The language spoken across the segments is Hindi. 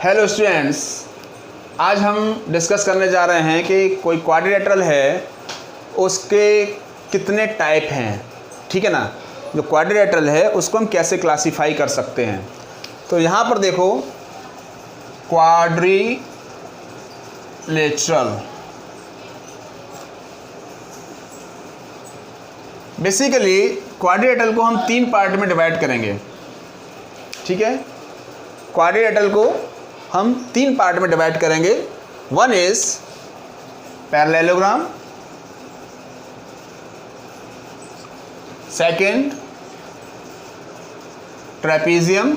हेलो स्टूडेंट्स, आज हम डिस्कस करने जा रहे हैं कि कोई क्वाड्रिलेटरल है उसके कितने टाइप हैं। ठीक है ना। जो क्वाड्रिलेटरल है उसको हम कैसे क्लासीफाई कर सकते हैं। तो यहाँ पर देखो, क्वाड्रिलेटरल बेसिकली क्वाड्रिलेटरल को हम 3 पार्ट में डिवाइड करेंगे। ठीक है, क्वाड्रिलेटरल को हम 3 पार्ट में डिवाइड करेंगे। One is parallelogram, second trapezium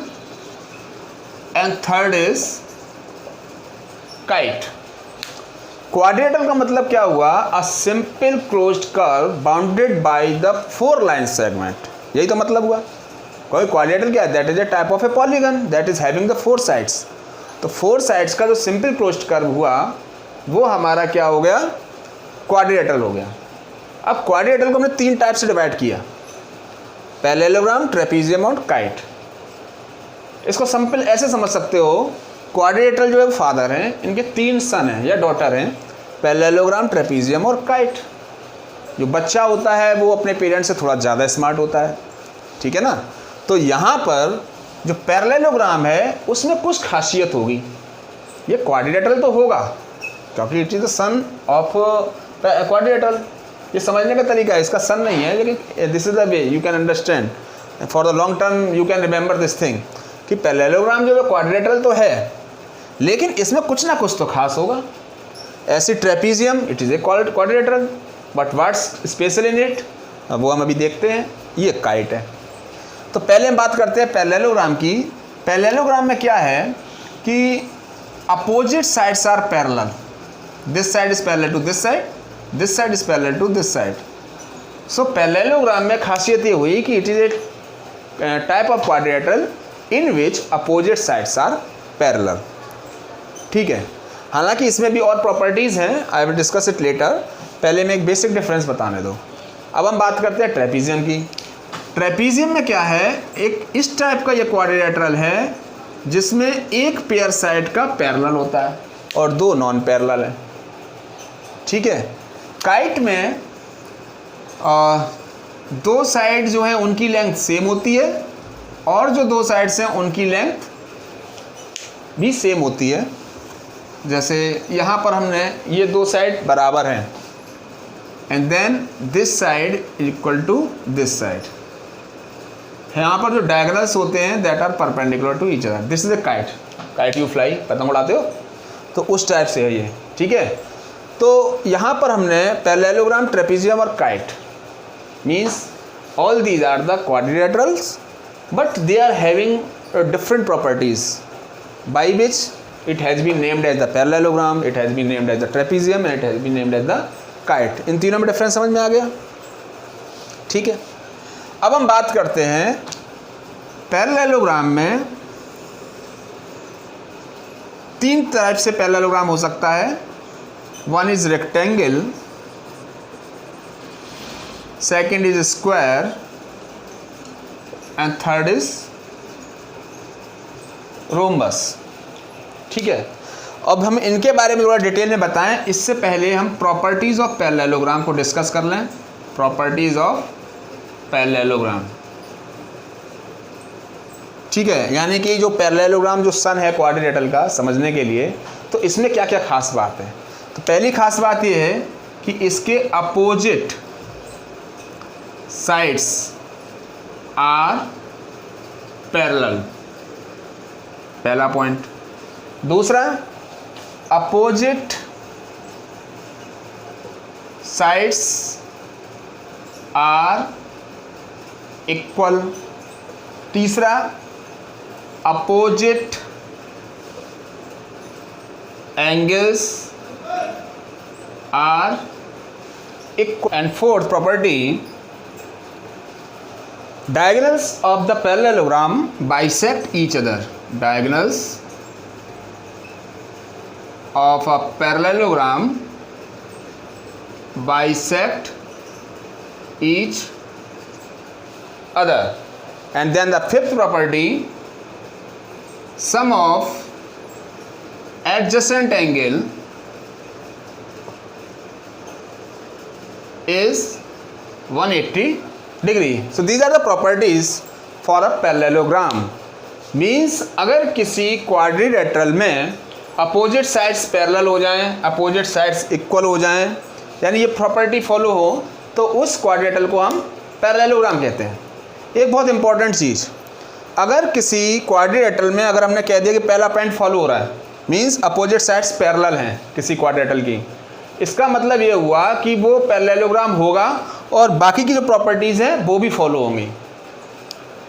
and third is kite. Quadrilateral का मतलब क्या हुआ? A simple closed curve bounded by the 4 line segment. यही तो मतलब हुआ। कोई क्वाड्रिलेटरल क्या है? That is a type of A polygon that is having the 4 sides. तो 4 साइड्स का जो सिंपल क्लोज्ड कर्व हुआ वो हमारा क्या हो गया? क्वाड्रिलेटरल हो गया। अब क्वाड्रिलेटरल को हमने 3 टाइप से डिवाइड किया, पैरेललोग्राम, ट्रेपीजियम और काइट। इसको सिंपल ऐसे समझ सकते हो, क्वाड्रिलेटरल जो है फादर हैं, इनके 3 सन हैं या डॉटर हैं, पैरेललोग्राम, ट्रेपीजियम और काइट। जो बच्चा होता है वो अपने पेरेंट्स से थोड़ा ज़्यादा स्मार्ट होता है। ठीक है ना। तो यहाँ पर जो पैरेललोग्राम है उसमें कुछ खासियत होगी। ये क्वाड्रिलेटरल तो होगा क्योंकि it is the son of quadrilateral. ये समझने का तरीका है, इसका सन नहीं है, लेकिन this is the way you can understand for the long term, you can remember this thing कि पैरेललोग्राम जो है क्वाड्रिलेटरल तो है, लेकिन इसमें कुछ ना कुछ तो खास होगा। ऐसी trapezium, it is a quadrilateral but what's special in it, वो हम अभी देखते हैं। ये काइट है। तो पहले हम बात करते हैं पैरेललोग्राम की। पैरेललोग्राम में क्या है कि opposite sides are parallel. This side is parallel to this side, this side is parallel to this side. So parallelogram में खासियत ये हुई कि it is a type of quadrilateral in which opposite sides are parallel. ठीक है। हालांकि इसमें भी और प्रॉपर्टीज़ हैं, I will discuss it later. पहले मैं एक बेसिक डिफरेंस बताने दो। अब हम बात करते हैं ट्रेपीजियम की। ट्रेपीजियम में क्या है? एक इस टाइप का ये क्वाड्रिलेटरल है जिसमें एक पेयर साइड का पैरेलल होता है और 2 नॉन पैरेलल है। ठीक है। काइट में 2 साइड जो है उनकी लेंथ सेम होती है और जो 2 साइड्स हैं उनकी लेंथ भी सेम होती है। जैसे यहाँ पर हमने ये 2 साइड बराबर हैं and then this side equal to this side. यहाँ पर जो डायगोनल्स होते हैं that are perpendicular to each other. This is a kite. Kite you fly, पतंग उड़ाते हो, तो उस टाइप से है ये। ठीक है। तो यहाँ पर हमने पैरेललोग्राम, ट्रेपीजियम और kite means all these are the quadrilaterals but they are having different properties by which it has been named as the parallelogram, it has been named as the trapezium and it has been named as the kite। इन तीनों में डिफरेंस समझ में आ गया। ठीक है। अब हम बात करते हैं पैरेललोग्राम में 3 टाइप से पैरेललोग्राम हो सकता है। One is rectangle, second is square and third is rhombus. ठीक है। अब हम इनके बारे में थोड़ा डिटेल में बताएं, इससे पहले हम प्रॉपर्टीज़ ऑफ पैरेललोग्राम को डिस्कस कर लें। Properties of parallelogram. ठीक है। यानी कि जो पैरेललोग्राम जो सन है क्वाड्रिलेटरल का समझने के लिए, तो इसमें क्या क्या खास बात है। तो पहली खास बात यह है कि इसके अपोजिट साइड्स आर पैरेलल, पहला पॉइंट। दूसरा, अपोजिट साइड्स आर इक्वल। तीसरा, opposite angles are equal. And fourth property, diagonals of the parallelogram bisect each other. Diagonals of a parallelogram bisect each other. And then the fifth property, sum of adjacent angle is 180 degree. So these are the properties for a parallelogram. Means अगर किसी क्वाड्रिलेटरल में अपोजिट साइड्स पैरेलल हो जाएं, अपोजिट साइड्स इक्वल हो जाएं, यानी ये प्रॉपर्टी फॉलो हो, तो उस क्वाड्रिलेटरल को हम पैरेललोग्राम कहते हैं। एक बहुत इंपॉर्टेंट चीज़, अगर किसी क्वाड्रिलेटरल में अगर हमने कह दिया कि पहला पॉइंट फॉलो हो रहा है, मींस अपोजिट साइड्स पैरेलल हैं किसी क्वाड्रिलेटरल की, इसका मतलब ये हुआ कि वो पैरेललोग्राम होगा और बाकी की जो प्रॉपर्टीज़ हैं वो भी फॉलो होंगी।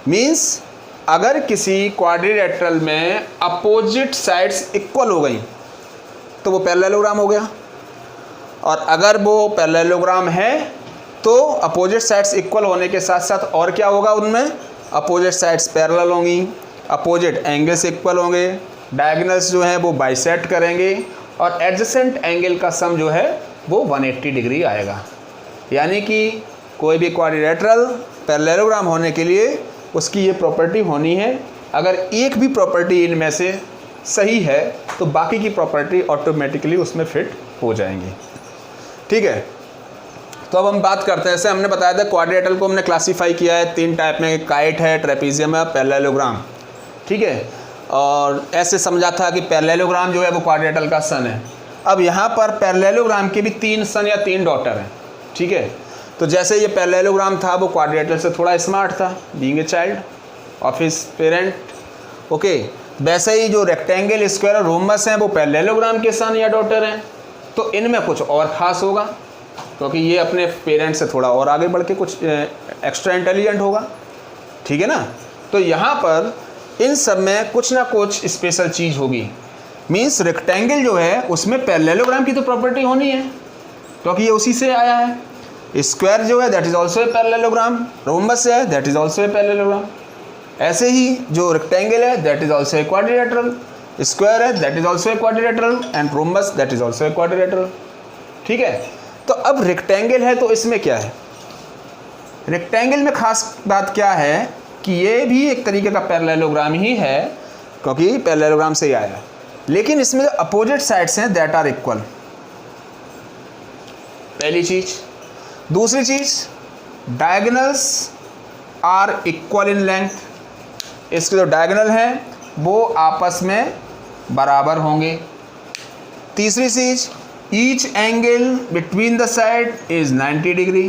मींस अगर किसी क्वाड्रिलेटरल में अपोजिट साइड्स इक्वल हो गई तो वो पैरेललोग्राम हो गया, और अगर वो पैरेललोग्राम है तो अपोजिट साइड्स इक्वल होने के साथ साथ और क्या होगा, उनमें अपोजिट साइड्स पैरेलल होंगी, अपोजिट एंगल्स इक्वल होंगे, डायगोनल्स जो हैं वो बाइसेक्ट करेंगे, और एडजेसेंट एंगल का सम जो है वो 180 डिग्री आएगा। यानी कि कोई भी क्वाड्रिलेटरल पैरेललोग्राम होने के लिए उसकी ये प्रॉपर्टी होनी है। अगर एक भी प्रॉपर्टी इनमें से सही है तो बाकी की प्रॉपर्टी ऑटोमेटिकली उसमें फिट हो जाएंगी। ठीक है, तो अब हम बात करते हैं, जैसे हमने बताया था क्वाड्रिलेटरल को हमने क्लासीफाई किया है 3 टाइप में, काइट है, ट्रेपीजियम है, पैरेललोग्राम। ठीक है, और ऐसे समझा था कि पैरेललोग्राम जो है वो क्वाड्रिलेटरल का सन है। अब यहाँ पर पैरेललोग्राम के भी 3 सन या 3 डॉटर हैं। ठीक है, तो जैसे ये पैरेललोग्राम था वो क्वाड्रिलेटरल से थोड़ा स्मार्ट था, being a child of his parent. Okay, वैसे ही जो रेक्टेंगल, स्क्वायर और रोम्बस हैं वो पैरेललोग्राम के सन या डॉटर हैं। तो इनमें कुछ और ख़ास होगा क्योंकि ये अपने पेरेंट से थोड़ा और आगे बढ़ के कुछ एक्स्ट्रा इंटेलिजेंट होगा। ठीक है ना, तो यहाँ पर इन सब में कुछ ना कुछ स्पेशल चीज़ होगी। मीन्स रेक्टेंगल जो है उसमें पैरेललोग्राम की तो प्रॉपर्टी होनी है क्योंकि ये उसी से आया है। स्क्वायर जो है that is also a parallelogram, rhombus है that is also a parallelogram. ऐसे ही जो रेक्टेंगल है that is also a quadrilateral, square है that is also a quadrilateral, and rhombus that is also a quadrilateral. ठीक है, तो अब रेक्टेंगल है तो इसमें क्या है, रेक्टेंगल में खास बात क्या है कि ये भी एक तरीके का पैरेललोग्राम ही है क्योंकि पैरेललोग्राम से ही आया है, लेकिन इसमें जो अपोजिट साइड्स हैं दैट आर इक्वल, पहली चीज़। दूसरी चीज़, diagonals are equal in length, इसके जो डायगोनल हैं वो आपस में बराबर होंगे। तीसरी चीज़, each angle between the side is 90 degree.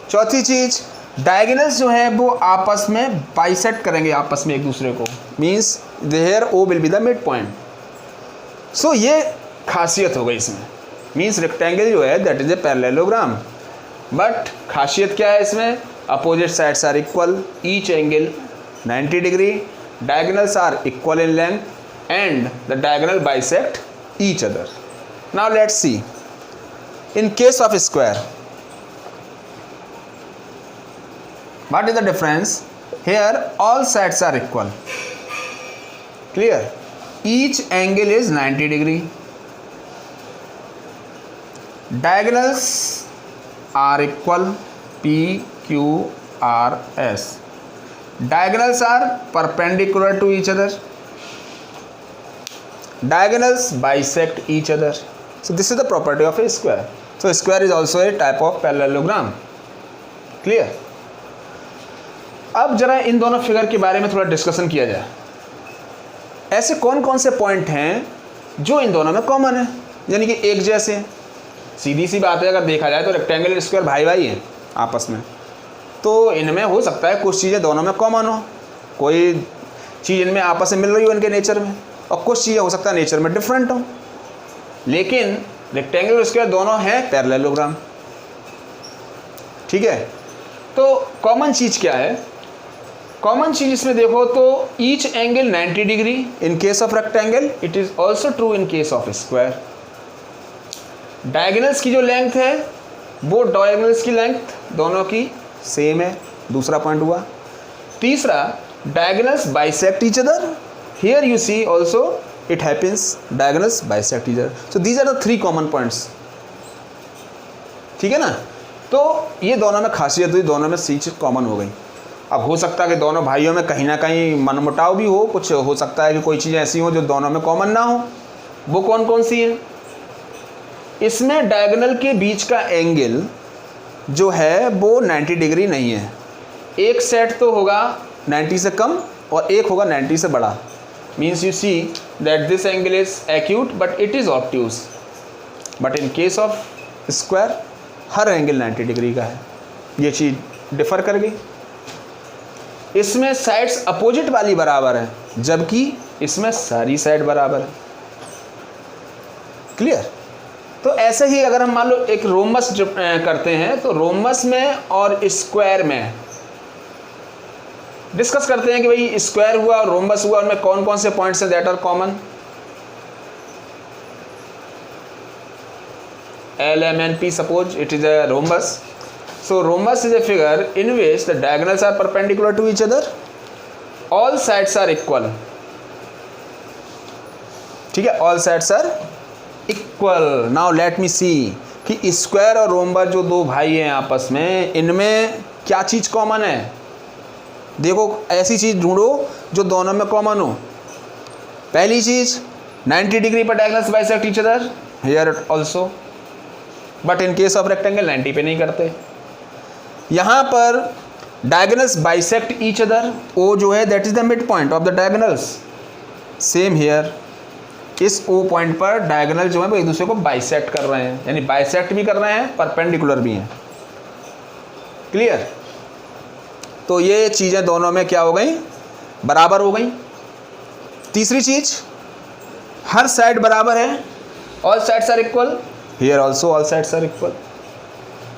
चौथी चीज़, डायगोनल्स जो है वो आपस में बाइसेक्ट करेंगे आपस में एक दूसरे को, means there O will be the mid point. So ये खासियत हो गई इसमें। मीन्स रेक्टेंगल जो है that is a parallelogram, but खासियत क्या है इसमें, opposite sides are equal, each angle 90 degree, diagonals are equal in length, and the diagonal bisect each other. Now let's see, in case of square, what is the difference? Here all sides are equal, clear, each angle is 90 degree, diagonals are equal, P, Q, R, S, diagonals are perpendicular to each other, diagonals bisect each other. So this is the property of a square. So square is also a type of parallelogram. Clear? अब जरा इन दोनों फिगर के बारे में थोड़ा डिस्कशन किया जाए। ऐसे कौन कौन से पॉइंट हैं जो इन दोनों में कॉमन है, यानी कि एक जैसे। सीधी सी बात है, अगर देखा जाए तो रेक्टेंगल स्क्वायर भाई भाई हैं आपस में, तो इनमें हो सकता है कुछ चीज़ें दोनों में कॉमन हो, कोई चीज़ इनमें आपस में मिल रही हो इनके नेचर में, और कुछ चीज़ें हो सकता है नेचर में डिफरेंट हो। लेकिन रेक्टेंगल और स्क्वायर दोनों हैं पैरेललोग्राम। ठीक है, तो कॉमन चीज़ क्या है, कॉमन चीज़ इसमें देखो तो each angle 90 degree in case of rectangle, it is also true in case of square. Diagonals की जो लेंथ है वो डायगोनल्स की लेंथ दोनों की सेम है, दूसरा पॉइंट हुआ। तीसरा, diagonals bisect each other, here you see also it happens, diagonals bisect each other. So these are the 3 common points. ठीक है ना, तो ये दोनों में खासियत हुई, दोनों में चीज कॉमन हो गई। अब हो सकता है कि दोनों भाइयों में कहीं ना कहीं मनमुटाव भी हो, कुछ हो सकता है कि कोई चीज़ ऐसी हो जो दोनों में कॉमन ना हो। वो कौन कौन सी है? इसमें डायगोनल के बीच का एंगल जो है वो 90 डिग्री नहीं है। एक सेट तो होगा 90 से कम और एक होगा 90 से बड़ा। Means you see that this angle is acute but it is obtuse, but in case of square her angle 90 degree का है। ये चीज़ डिफर कर गई। इसमें साइड्स अपोजिट वाली बराबर है, जबकि इसमें सारी साइड बराबर है। क्लियर? तो ऐसे ही अगर हम मान लो एक रोमस करते हैं तो रोमस में और स्क्वायर में डिस्कस करते हैं कि भाई स्क्वायर हुआ और रोमस हुआ, उनमें कौन कौन से पॉइंट्स हैं that are common. LMNP suppose it is a rhombus. So rhombus is a figure in which the diagonals are perpendicular to each other, all sides are equal. ठीक है, all sides are equal. Now let me see कि स्क्वायर और रोमबस जो दो भाई हैं आपस में, इनमें क्या चीज़ कॉमन है। देखो ऐसी चीज़ ढूंढो जो दोनों में कॉमन हो। पहली चीज़ 90 डिग्री पर diagonals bisect each other, here also, but in case of rectangle 90 पे नहीं करते। यहाँ पर डायगोनल्स बाइसेक्ट ईच अदर, ओ जो है that is the mid point of the diagonals. Same here, इस ओ पॉइंट पर डायगोनल जो है वो एक दूसरे को बाइसेक्ट कर रहे हैं, यानी बाइसेक्ट भी कर रहे हैं, परपेंडिकुलर भी हैं। क्लियर? तो ये चीज़ें दोनों में क्या हो गई, बराबर हो गई। तीसरी चीज, हर साइड बराबर है, all sides are equal, here also all sides are equal.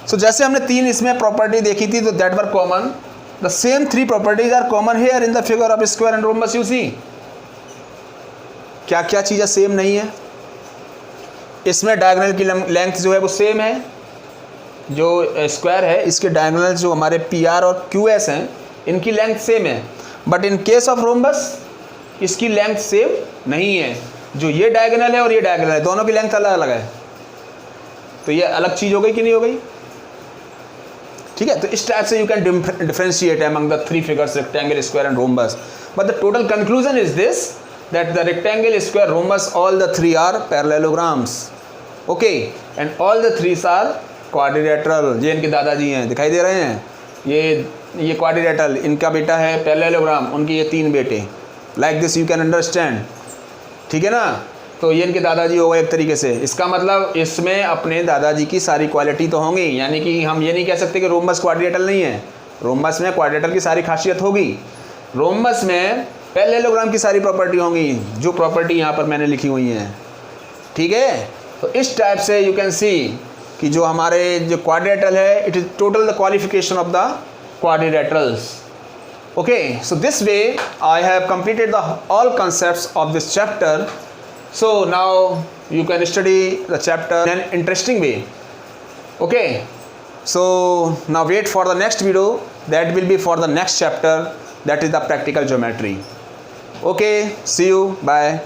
So जैसे हमने तीन इसमें प्रॉपर्टी देखी थी तो that were common, the same three properties are common here in the figure of square and rhombus. You see क्या क्या चीज़ें सेम नहीं है। इसमें डायगोनल की लेंथ जो है वो सेम है, जो स्क्वायर है इसके डायगोनल जो हमारे PR और QS हैं इनकी लेंथ सेम है, but in case of rhombus इसकी लेंथ सेम नहीं है। जो ये डायगोनल है और ये डायगोनल है, दोनों की लेंथ अलग अलग है, तो ये अलग चीज़ हो गई कि नहीं हो गई। ठीक है, तो इस टाइप से you can differentiate among the three figures rectangle, square and rhombus, but the total conclusion is this that the rectangle, square, rhombus, all the three are parallelograms. Okay, and all the three are quadrilateral. ये इनके दादाजी हैं, दिखाई दे रहे हैं, ये quadrilateral, इनका बेटा है parallelogram, उनके ये तीन बेटे। Like this you can understand. ठीक है ना, तो ये इनके दादाजी हो गए एक तरीके से। इसका मतलब इसमें अपने दादाजी की सारी क्वालिटी तो होंगी, यानी कि हम ये नहीं कह सकते कि रोम्बस क्वाड्रिलेटरल नहीं है। रोम्बस में क्वाड्रिलेटरल की सारी खासियत होगी, रोम्बस में पैरेललोग्राम की सारी प्रॉपर्टी होंगी, जो प्रॉपर्टी यहाँ पर मैंने लिखी हुई हैं। ठीक है, तो इस टाइप से यू कैन सी कि जो हमारे जो क्वाड्रिलेटरल है, it is total the qualification of the quadrilaterals. Okay, so this way I have completed the all concepts of this chapter. So now you can study the chapter in an interesting way. Okay, so now wait for the next video, that will be for the next chapter, that is the practical geometry. Okay, see you, bye.